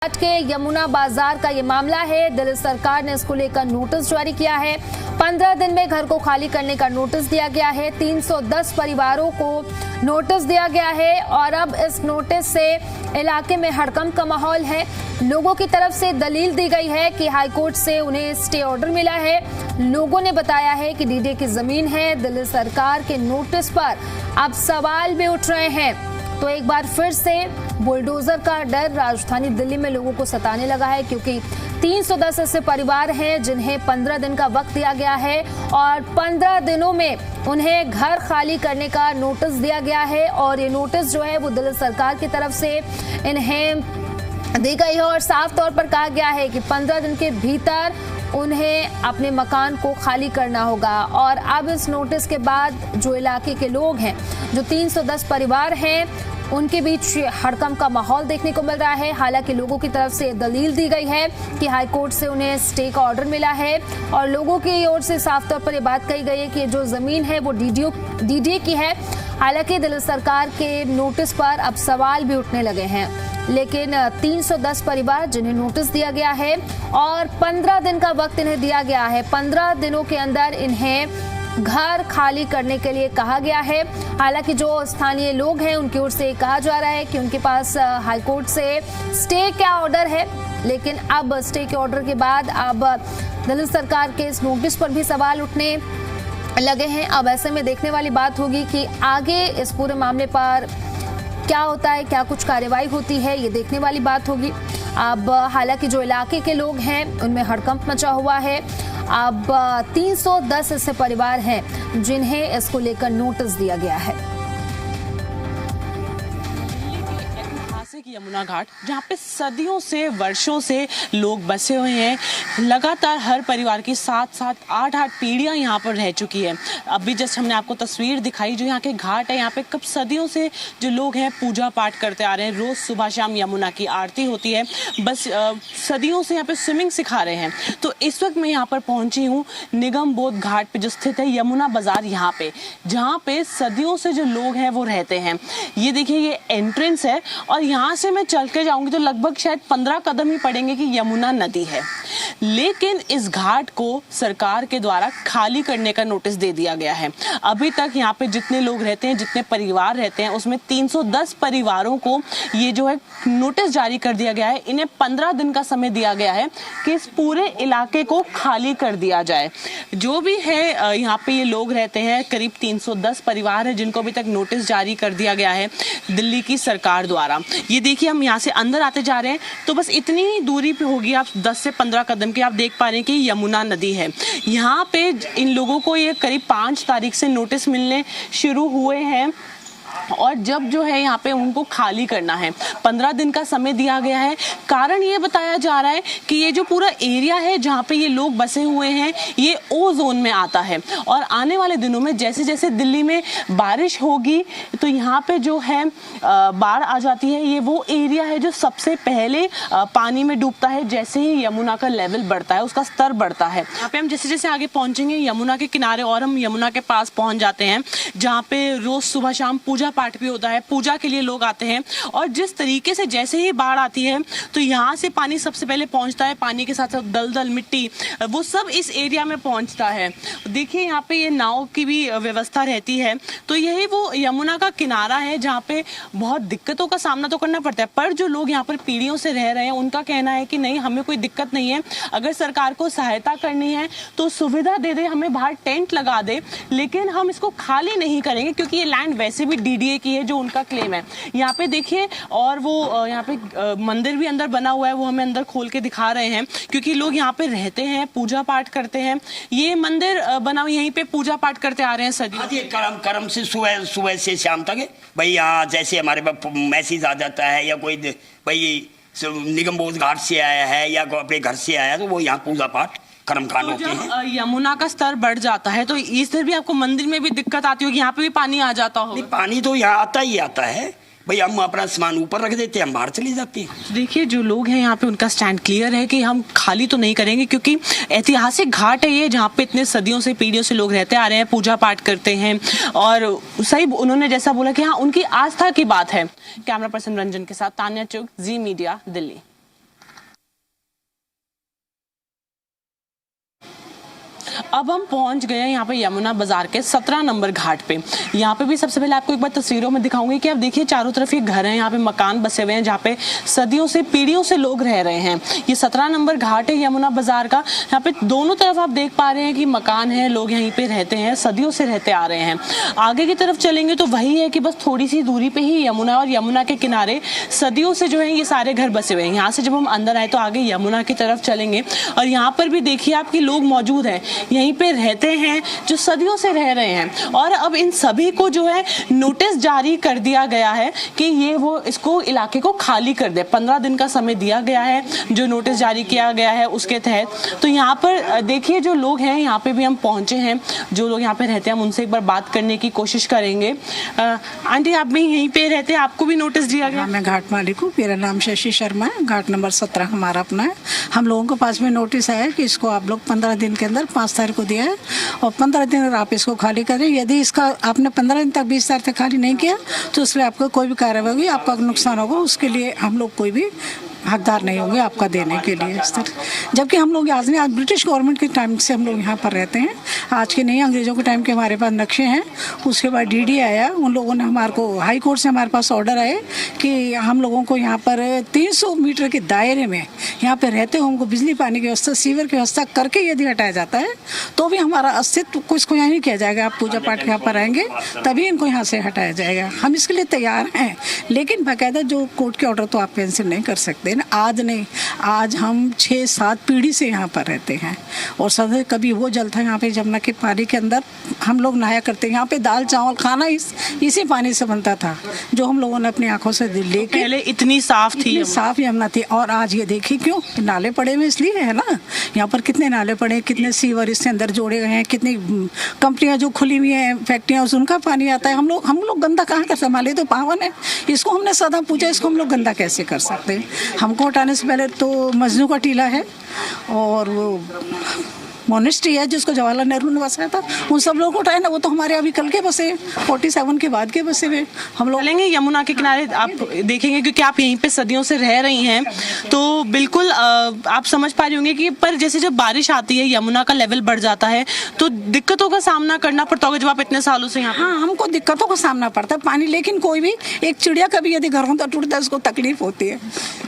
घाट के यमुना बाजार का ये मामला है। दिल्ली सरकार ने इसको लेकर नोटिस जारी किया है। 15 दिन में घर को खाली करने का नोटिस दिया गया है। 310 परिवारों को नोटिस दिया गया है और अब इस नोटिस से इलाके में हड़कंप का माहौल है। लोगों की तरफ से दलील दी गई है कि हाईकोर्ट से उन्हें स्टे ऑर्डर मिला है। लोगों ने बताया है कि डीडीए की जमीन है। दिल्ली सरकार के नोटिस पर अब सवाल भी उठ रहे हैं। तो एक बार फिर से बुलडोजर का डर राजधानी दिल्ली में लोगों को सताने लगा है, क्योंकि 310 ऐसे परिवार हैं जिन्हें 15 दिन का वक्त दिया गया है और 15 दिनों में उन्हें घर खाली करने का नोटिस दिया गया है। और ये नोटिस जो है वो दिल्ली सरकार की तरफ से इन्हें दी गई है और साफ तौर पर कहा गया है कि 15 दिन के भीतर उन्हें अपने मकान को खाली करना होगा। और अब इस नोटिस के बाद जो इलाके के लोग हैं, जो 310 परिवार हैं, उनके बीच हड़कंप का माहौल देखने को मिल रहा है। हालांकि लोगों की तरफ से दलील दी गई है कि हाईकोर्ट से उन्हें स्टे का ऑर्डर मिला है और लोगों की ओर से साफ तौर पर यह बात कही गई है कि जो जमीन है वो डीडीए की है। हालांकि दिल्ली सरकार के नोटिस पर अब सवाल भी उठने लगे हैं, लेकिन 310 परिवार जिन्हें नोटिस दिया गया है और 15 दिन का वक्त इन्हें दिया गया है। 15 दिनों के अंदर इन्हें घर खाली करने के लिए कहा गया है। हालांकि जो स्थानीय लोग हैं उनकी ओर से कहा जा रहा है कि उनके पास हाईकोर्ट से स्टे का ऑर्डर है, लेकिन अब स्टे के ऑर्डर के बाद अब दिल्ली सरकार के इस नोटिस पर भी सवाल उठने लगे हैं। अब ऐसे में देखने वाली बात होगी कि आगे इस पूरे मामले पर क्या होता है, क्या कुछ कार्रवाई होती है, ये देखने वाली बात होगी। अब हालांकि जो इलाके के लोग हैं उनमें हड़कंप मचा हुआ है। अब 310 ऐसे परिवार हैं जिन्हें इसको लेकर नोटिस दिया गया है। यमुना घाट, जहाँ पे सदियों से वर्षों से लोग बसे हुए हैं, लगातार हर परिवार की 7-7, 8-8 पीढ़ियां यहाँ पर रह चुकी है। अभी जस्ट हमने आपको तस्वीर दिखाई, जो यहाँ के घाट है, यहाँ पे कब सदियों से जो लोग हैं पूजा पाठ करते आ रहे हैं। रोज सुबह शाम यमुना की आरती होती है। बस सदियों से यहाँ पे स्विमिंग सिखा रहे हैं। तो इस वक्त मैं यहाँ पर पहुंची हूँ निगम बोध घाट पे, जो स्थित है यमुना बाजार, यहाँ पे जहाँ पे सदियों से जो लोग हैं वो रहते हैं। ये देखिए, ये एंट्रेंस है और यहाँ से मैं चल के जाऊंगी तो लगभग शायद 15 कदम ही पड़ेंगे कि यमुना नदी है। लेकिन इस घाट को सरकार के द्वारा खाली करने का नोटिस दे दिया गया है। अभी तक यहाँ पे जितने लोग रहते हैं, जितने परिवार रहते हैं, उसमें 310 परिवारों को ये जो है नोटिस जारी कर दिया गया है। इन्हें 15 दिन का समय दिया गया है कि इस पूरे इलाके को खाली कर दिया जाए। जो भी है यहाँ पे ये लोग रहते हैं, करीब 310 परिवार है जिनको अभी तक नोटिस जारी कर दिया गया है दिल्ली की सरकार द्वारा। ये देखिए, हम यहाँ से अंदर आते जा रहे हैं तो बस इतनी ही दूरी पे होगी, आप 10 से 15 कदम की, आप देख पा रहे हैं कि यमुना नदी है। यहाँ पे इन लोगों को ये करीब 5 तारीख से नोटिस मिलने शुरू हुए हैं और जब जो है यहाँ पे उनको खाली करना है, 15 दिन का समय दिया गया है। कारण ये बताया जा रहा है कि ये जो पूरा एरिया है जहाँ पे ये लोग बसे हुए हैं, ये ओ जोन में आता है और आने वाले दिनों में जैसे जैसे दिल्ली में बारिश होगी तो यहाँ पे जो है बाढ़ आ जाती है। ये वो एरिया है जो सबसे पहले पानी में डूबता है जैसे ही यमुना का लेवल बढ़ता है, उसका स्तर बढ़ता है। यहाँ पे हम जैसे जैसे आगे पहुंचेंगे यमुना के किनारे और हम यमुना के पास पहुंच जाते हैं, जहाँ पे रोज सुबह शाम पूजा पाठ भी होता है। पूजा के लिए लोग आते हैं और जिस तरीके से जैसे ही बाढ़ आती है तो यहाँ से पानी सबसे पहले पहुंचता है। पानी के साथ साथ दलदल मिट्टी, वो सब इस एरिया में पहुंचता है। देखिए, यहाँ पे ये नाव की भी व्यवस्था रहती है। तो यही वो यमुना का किनारा है जहाँ पे बहुत दिक्कतों का सामना तो करना पड़ता है, पर जो लोग यहाँ पर पीढ़ियों से रह रहे हैं उनका कहना है कि नहीं, हमें कोई दिक्कत नहीं है। अगर सरकार को सहायता करनी है तो सुविधा दे दे, हमें बाहर टेंट लगा दे, लेकिन हम इसको खाली नहीं करेंगे क्योंकि ये लैंड वैसे भी डीडीए की है, जो उनका क्लेम है। यहाँ पे देखिए, और वो यहाँ पे मंदिर भी अंदर बना हुआ है, वो हमें अंदर खोल के दिखा रहे हैं क्योंकि लोग यहाँ पे रहते हैं, पूजा पाठ करते हैं। ये मंदिर बना हुआ, यहीं पे पूजा पाठ करते आ रहे हैं सदियों। कर्म से सुबह से शाम तक भाई, यहाँ जैसे हमारे मैसेज आ जाता है या कोई भाई निगम बोध घाट से आया है या अपने घर से आया, तो वो यहाँ पूजा पाठ कर्मकांड होते हैं। यमुना का स्तर बढ़ जाता है तो इधर भी आपको मंदिर में भी दिक्कत आती होगी, यहाँ पे भी पानी आ जाता हो? पानी तो यहाँ आता ही आता है भाई, हम अपना सामान ऊपर रख देते हैं, हम बाहर चले जाते हैं। देखिए, जो लोग हैं यहाँ पे उनका स्टैंड क्लियर है कि हम खाली तो नहीं करेंगे, क्योंकि ऐतिहासिक घाट है ये, जहाँ पे इतने सदियों से पीढ़ियों से लोग रहते आ रहे हैं, पूजा पाठ करते हैं। और सही उन्होंने जैसा बोला कि हाँ, उनकी आस्था की बात है। कैमरा पर्सन रंजन के साथ तान्या चुग, जी मीडिया, दिल्ली। अब हम पहुंच गए हैं यहाँ पे यमुना बाजार के 17 नंबर घाट पे। यहाँ पे भी सबसे पहले आपको एक बार तस्वीरों में दिखाऊंगी कि आप देखिए चारों तरफ ये घर हैं, यहाँ पे मकान बसे हुए हैं जहाँ पे सदियों से पीढ़ियों से लोग रह रहे हैं। ये 17 नंबर घाट है यमुना बाजार का। यहाँ पे दोनों तरफ आप देख पा रहे हैं कि मकान है, लोग यहीं पे रहते हैं, सदियों से रहते आ रहे हैं। आगे की तरफ चलेंगे तो वही है कि बस थोड़ी सी दूरी पे ही यमुना और यमुना के किनारे सदियों से जो है ये सारे घर बसे हुए हैं। यहाँ से जब हम अंदर आए तो आगे यमुना की तरफ चलेंगे और यहाँ पर भी देखिए आपके लोग मौजूद हैं, यहीं पे रहते हैं जो सदियों से रह रहे हैं। और अब इन सभी को जो है नोटिस जारी कर दिया गया है कि ये वो इसको इलाके को खाली कर दे। 15 दिन का समय दिया गया है जो नोटिस जारी किया गया है उसके तहत। तो यहाँ पर देखिए जो लोग हैं, यहाँ पे भी हम पहुंचे हैं, जो लोग यहाँ पे रहते हैं हम उनसे एक बार बात करने की कोशिश करेंगे। आंटी आप भी यहीं पे रहते हैं, आपको भी नोटिस दिया गया? मैं घाट मालिक हूँ, मेरा नाम शशि शर्मा है, घाट नंबर 17 हमारा अपना है। हम लोगों के पास में नोटिस आया कि इसको आप लोग 15 दिन के अंदर 5 तारीख को दिया है और 15 दिन अगर आप इसको खाली करें, यदि इसका आपने 15 दिन तक 20 तारीख तक खाली नहीं किया तो उसके लिए आपको कोई भी कार्रवाई होगी, आपका नुकसान होगा, उसके लिए हम लोग कोई भी हकदार नहीं होंगे आपका देने के लिए इस तरह। जबकि हम लोग आज ब्रिटिश गवर्नमेंट के टाइम से हम लोग यहाँ पर रहते हैं, आज के नहीं, अंग्रेज़ों के टाइम के हमारे पास नक्शे हैं। उसके बाद डीडी आया, उन लोगों ने हमारे को हाई कोर्ट से हमारे पास ऑर्डर आए कि हम लोगों को यहाँ पर 300 मीटर के दायरे में यहाँ पर रहते हुए हमको बिजली पानी की व्यवस्था, सीवर की व्यवस्था करके यदि हटाया जाता है तो भी हमारा अस्तित्व को इसको यहाँ नहीं किया जाएगा। आप पूजा पाठ यहाँ पर आएंगे तभी इनको यहाँ से हटाया जाएगा। हम इसके लिए तैयार हैं, लेकिन बाकायदा जो कोर्ट के ऑर्डर तो आप कैंसिल नहीं कर सकते ना। आज नहीं, आज हम 6-7 पीढ़ी से यहाँ पर रहते हैं और सदा कभी वो जल था यहाँ पे यमुना के पानी के अंदर हम लोग नहाया करते हैं। यहाँ पे दाल चावल खाना इसी पानी से बनता था जो हम लोगों ने अपनी आंखों से लेके। पहले इतनी साफ थी, साफ यमुना थी। और आज ये देखिए क्यों नाले पड़े हुए, इसलिए है ना। यहाँ पर कितने नाले पड़े हैं, कितने सीवर इसके अंदर जोड़े गए हैं, कितनी कंपनियां जो खुली हुई हैं, फैक्ट्रियाँ, उनका पानी आता है। हम लोग गंदा कहाँ कर सकते, हमारे तो पावन है। इसको हमने सदा पूछा, इसको हम लोग गंदा कैसे कर सकते हैं। हमको हटाने से पहले तो मजनू का टीला है और वो मोनेस्ट्री है जिसको जवाहरलाल नेहरू ने बसाया था, उन सब लोगों को उठाए ना। वो तो हमारे अभी कल के बसे, 47 के बाद के बसे हुए। हम लोग चलेंगे यमुना के किनारे, आप देखेंगे क्योंकि आप यहीं पे सदियों से रह रही हैं तो बिल्कुल आप समझ पा रही होंगे कि पर जैसे जब बारिश आती है यमुना का लेवल बढ़ जाता है तो दिक्कतों का सामना करना पड़ता होगा जब आप इतने सालों से यहाँ। हाँ, हमको दिक्कतों का सामना पड़ता है पानी, लेकिन कोई भी एक चिड़िया कभी यदि घरों तक टूटता है उसको तकलीफ होती है।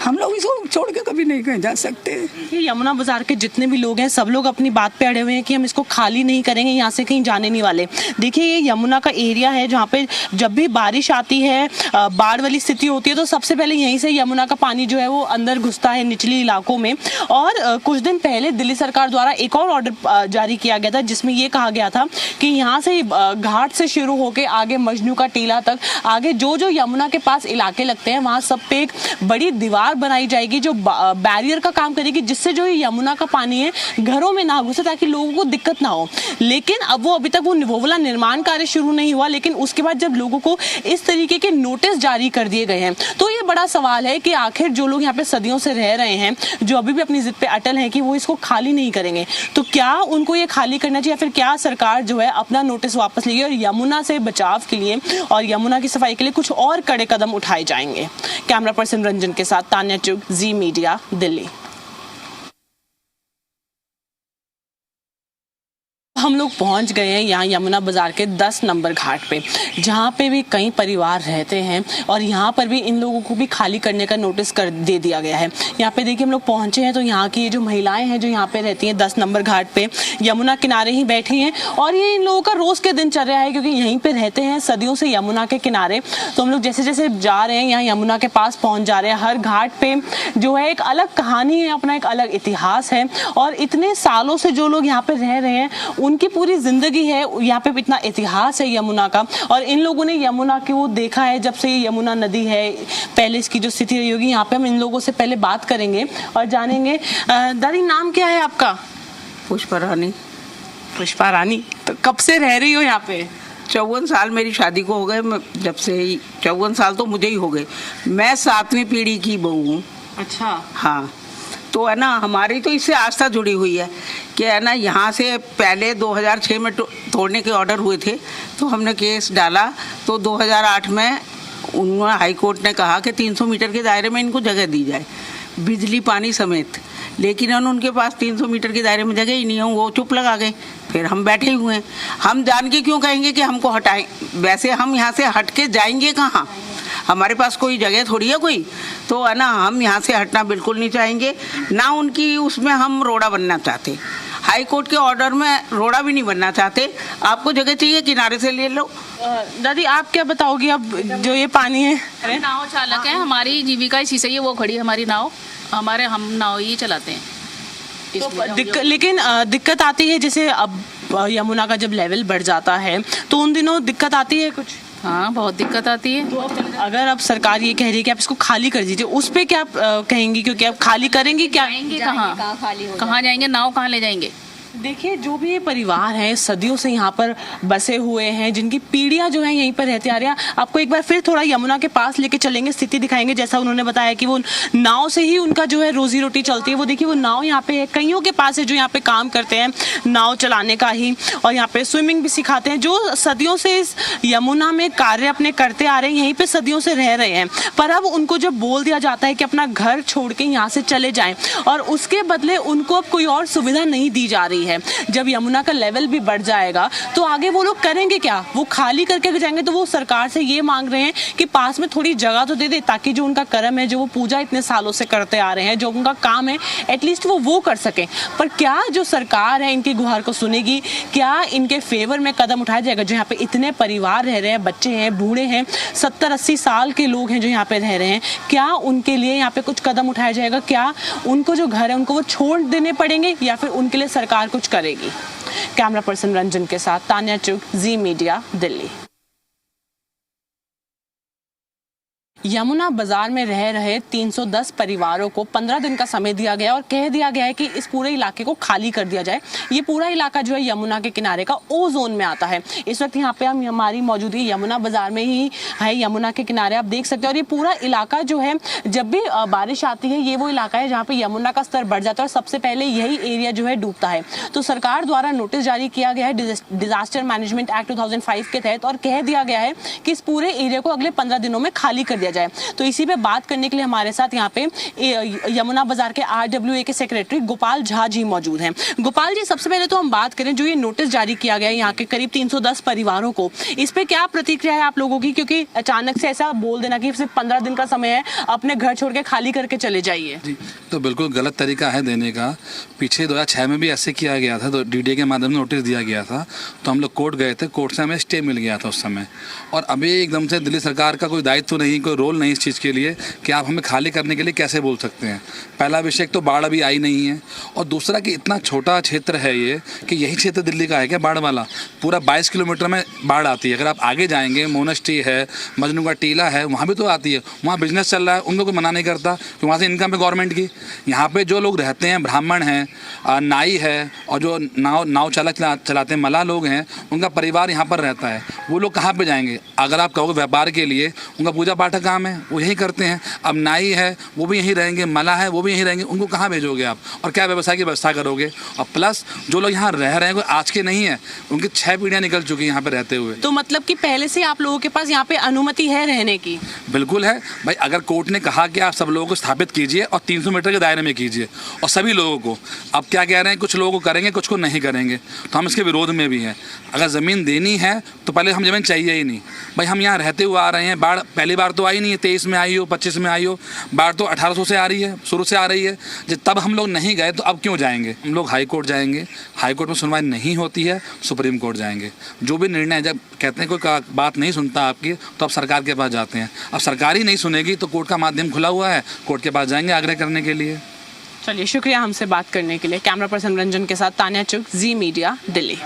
हम लोग इसको छोड़ के कभी नहीं कहीं जा सकते। ये यमुना बाजार के जितने भी लोग हैं सब लोग अपनी बात पे अड़े हुए हैं कि हम इसको खाली नहीं करेंगे, यहाँ से कहीं जाने नहीं वाले। देखिए ये यमुना का एरिया है जहाँ पे जब भी बारिश आती है, बाढ़ वाली स्थिति होती है तो सबसे पहले यहीं से यमुना का पानी जो है वो अंदर घुसता है निचली इलाकों में। और कुछ दिन पहले दिल्ली सरकार द्वारा एक और ऑर्डर जारी किया गया था जिसमें ये कहा गया था कि यहाँ से घाट से शुरू होकर आगे मजनू का टीला तक आगे जो जो यमुना के पास इलाके लगते हैं वहाँ सब पे एक बड़ी दीवार बनाई जाएगी जो बैरियर का काम करेगी, जिससे जो यमुना का पानी है घरों में ना घुसे ताकि लोगों को दिक्कत ना हो। लेकिन अब वो अभी तक वो वाला निर्माण कार्य शुरू नहीं हुआ। लेकिन उसके बाद जब लोगों को इस तरीके के नोटिस जारी कर दिए गए हैं तो ये बड़ा सवाल है कि आखिर जो लोग यहाँ पे सदियों से रह रहे हैं, जो अभी भी अपनी जिद पे अटल हैं कि वो इसको खाली नहीं करेंगे, तो क्या उनको ये खाली करना चाहिए या फिर क्या सरकार जो है अपना नोटिस वापस लेगी और यमुना से बचाव के लिए और यमुना की सफाई के लिए कुछ और कड़े कदम उठाए जाएंगे। कैमरा पर्सन रंजन के साथ तान्या चुग, जी मीडिया, दिल्ली। हम लोग पहुंच गए हैं यहाँ यमुना बाजार के 10 नंबर घाट पे, जहाँ पे भी कई परिवार रहते हैं और यहाँ पर भी इन लोगों को भी खाली करने का नोटिस दे दिया गया है। यहाँ पे देखिए हम लोग पहुंचे हैं तो यहाँ की जो महिलाएं हैं जो यहाँ पे रहती हैं 10 नंबर घाट पे यमुना किनारे ही बैठी हैं और ये इन लोगों का रोज के दिनचर्या है क्योंकि यहीं पे रहते हैं सदियों से यमुना के किनारे। तो हम लोग जैसे जैसे जा रहे हैं यहाँ यमुना के पास पहुँच जा रहे हैं। हर घाट पे जो है एक अलग कहानी है, अपना एक अलग इतिहास है और इतने सालों से जो लोग यहाँ पे रह रहे हैं उनकी पूरी जिंदगी है, यहाँ पे इतना इतिहास है यमुना का। और इन लोगों ने यमुना को देखा है जब से ये यमुना नदी है, पहले इसकी जो स्थिति रही होगी। यहाँ पे हम इन लोगों से पहले बात करेंगे और जानेंगे। दादी नाम क्या है आपका? पुष्पा रानी। पुष्पा रानी, तो कब से रह रही हो यहाँ पे? 54 साल मेरी शादी को हो गए, जब से ही 54 साल तो मुझे ही हो गए। मैं 7वीं पीढ़ी की बहू हूँ। अच्छा। हाँ, तो है ना हमारी तो इससे आस्था जुड़ी हुई है कि है ना यहाँ से पहले 2006 में तोड़ने के ऑर्डर हुए थे तो हमने केस डाला। तो 2008 में उन्होंने हाई कोर्ट ने कहा कि 300 मीटर के दायरे में इनको जगह दी जाए, बिजली पानी समेत। लेकिन उनके पास 300 मीटर के दायरे में जगह ही नहीं है, वो चुप लगा गए। फिर हम बैठे हुए हैं, हम जान के क्यों कहेंगे कि हमको हटाएं? वैसे हम यहाँ से हट के जाएंगे कहाँ? हमारे पास कोई जगह थोड़ी है कोई, तो है ना, हम यहाँ से हटना बिल्कुल नहीं चाहेंगे, ना उनकी उसमें हम रोड़ा बनना चाहते। हाई कोर्ट के ऑर्डर में रोड़ा भी नहीं बनना चाहते। आपको जगह चाहिए किनारे से ले लो। दादी आप क्या बताओगी अब जो ये पानी है? हम नाव चालक है, हमारी जीविका इसी से ही, वो खड़ी है हमारी नाव, हम नाव ही चलाते हैं। लेकिन दिक्कत आती है जैसे अब यमुना का जब लेवल बढ़ जाता है तो उन दिनों दिक्कत आती है कुछ? हाँ, बहुत दिक्कत आती है। तो अगर अब सरकार ये कह रही है कि आप इसको खाली कर दीजिए, उस पे क्या आप कहेंगी? क्योंकि आप खाली करेंगी क्या? कहाँ जाएंगे? नाव कहाँ ले जाएंगे? देखिए, जो भी ये परिवार हैं सदियों से यहाँ पर बसे हुए हैं, जिनकी पीढ़ियां जो हैं यहीं पर रहती आ रही हैं, आपको एक बार फिर थोड़ा यमुना के पास लेके चलेंगे, स्थिति दिखाएंगे। जैसा उन्होंने बताया कि वो नाव से ही उनका जो है रोजी रोटी चलती है। वो देखिए, वो नाव यहाँ पे है, कईयों के पास है जो यहाँ पे काम करते हैं नाव चलाने का ही, और यहाँ पे स्विमिंग भी सिखाते हैं, जो सदियों से इस यमुना में कार्य अपने करते आ रहे हैं, यहीं पर सदियों से रह रहे हैं। पर अब उनको जब बोल दिया जाता है कि अपना घर छोड़ के यहाँ से चले जाएं, और उसके बदले उनको अब कोई और सुविधा नहीं दी जा रही है। जब यमुना का लेवल भी बढ़ जाएगा तो आगे वो लोग करेंगे क्या? वो खाली करके जाएंगे। तो वो सरकार से ये मांग रहे हैं कि पास में थोड़ी जगह तो दे दे, ताकि जो उनका कर्म है, जो वो पूजा इतने सालों से करते आ रहे हैं, जो उनका काम है, एटलीस्ट वो कर सकें। पर क्या जो सरकार है इनकी गुहार को सुनेगी? क्या इनके फेवर में कदम उठाया जाएगा? जो यहाँ पे इतने परिवार रह रहे हैं, बच्चे हैं, बूढ़े हैं, 70-80 साल के लोग हैं जो यहाँ पे रह रहे हैं, क्या उनके लिए यहाँ पे कुछ कदम उठाया जाएगा? क्या उनको जो घर है उनको वो छोड़ देने पड़ेंगे, या फिर उनके लिए सरकार कुछ करेगी? कैमरा पर्सन रंजन के साथ तान्या चुग, जी मीडिया, दिल्ली। यमुना बाजार में रह रहे 310 परिवारों को 15 दिन का समय दिया गया और कह दिया गया है कि इस पूरे इलाके को खाली कर दिया जाए। ये पूरा इलाका जो है यमुना के किनारे का ओ जोन में आता है। इस वक्त यहाँ पे हमारी मौजूदगी यमुना बाजार में ही है, यमुना के किनारे आप देख सकते हैं। और ये पूरा इलाका जो है, जब भी बारिश आती है, ये वो इलाका है जहाँ पे यमुना का स्तर बढ़ जाता है और सबसे पहले यही एरिया जो है डूबता है। तो सरकार द्वारा नोटिस जारी किया गया है डिजास्टर मैनेजमेंट एक्ट 2005 के तहत, और कह दिया गया है कि इस पूरे एरिया को अगले 15 दिनों में खाली कर दिया जाए। तो इसी पे बात करने के लिए हमारे साथ यहाँ पे यमुना बाजार के RWA के सेक्रेटरी गोपाल झा जी मौजूद हैं। गोपाल जी, सबसे पहले तो हम बात करें, जो ये नोटिस जारी किया गया है यहाँ के करीब 310 परिवारों को, इस पे क्या प्रतिक्रिया है आप लोगों की? क्योंकि अचानक से ऐसा बोल देना कि सिर्फ 15 दिन का समय है, अपने घर छोड़ के खाली करके चले जाइए। जी, तो बिल्कुल गलत तरीका है देने का। पीछे 2006 में भी ऐसे किया गया था, तो DDA के माध्यम से नोटिस दिया गया था, तो हम लोग कोर्ट गए थे, कोर्ट से हमें स्टे मिल गया था उस समय। और अभी एकदम से दिल्ली सरकार का कोई दायित्व नहीं, कोई रोल नहीं इस चीज़ के लिए कि आप हमें खाली करने के लिए कैसे बोल सकते हैं। पहला विषय तो बाढ़ अभी आई नहीं है, और दूसरा कि इतना छोटा क्षेत्र है ये, कि यही क्षेत्र दिल्ली का है क्या बाढ़ वाला? पूरा 22 किलोमीटर में बाढ़ आती है। अगर आप आगे जाएंगे, मोनेस्ट्री है, मजनू का टीला है, वहाँ भी तो आती है। वहाँ बिजनेस चल रहा है, उनको कोई मना नहीं करता कि वहाँ से इनकम है गवर्नमेंट की। यहाँ पे जो लोग रहते हैं, ब्राह्मण हैं, नाई है, और जो नाव चालक चलाते हैं, मला लोग हैं, उनका परिवार यहाँ पर रहता है। वो लोग कहाँ पे जाएंगे? अगर आप कहोगे व्यापार के लिए, उनका पूजा पाठ का काम है, वो यही करते हैं। अब नाई है वो भी यहीं रहेंगे, मला है वो भी यहीं रहेंगे, उनको कहाँ भेजोगे आप? और क्या व्यवसाय की व्यवस्था करोगे? और प्लस जो लोग यहाँ रह रहे हैं वो आज के नहीं है, उनकी 6 पीढ़ियाँ निकल चुकी हैं यहाँ पे रहते हुए। तो मतलब कि पहले से आप लोगों के पास यहाँ पे अनुमति है रहने की? बिल्कुल है भाई। अगर कोर्ट ने कहा कि आप सब लोगों को स्थापित कीजिए और 300 मीटर के दायरे में कीजिए, और सभी लोगों को, अब क्या कह रहे हैं, कुछ लोगों को करेंगे, कुछ को नहीं करेंगे, तो हम इसके विरोध में भी हैं। अगर ज़मीन देनी है तो पहले हम ज़मीन चाहिए ही नहीं भाई। हम यहाँ रहते हुए आ रहे हैं, बाढ़ पहली बार तो आई नहीं है, 23 में आई हो, 25 में आई हो, बाढ़ तो 1800 से आ रही है, शुरू से आ रही है। जब तब हम लोग नहीं गए तो अब क्यों जाएंगे? हम लोग हाई कोर्ट जाएंगे, हाई कोर्ट में सुनवाई नहीं होती है, सुप्रीम कोर्ट जाएंगे। जो भी निर्णय, जब कहते हैं कोई बात नहीं सुनता आपकी, तो अब सरकार के पास जाते हैं। अब सरकार ही नहीं सुनेगी तो कोर्ट का माध्यम खुला हुआ है, कोर्ट के पास जाएंगे आग्रह करने के लिए। चलिए, शुक्रिया हमसे बात करने के लिए। कैमरा पर्सन रंजन के साथ तान्या चुग, जी मीडिया, दिल्ली।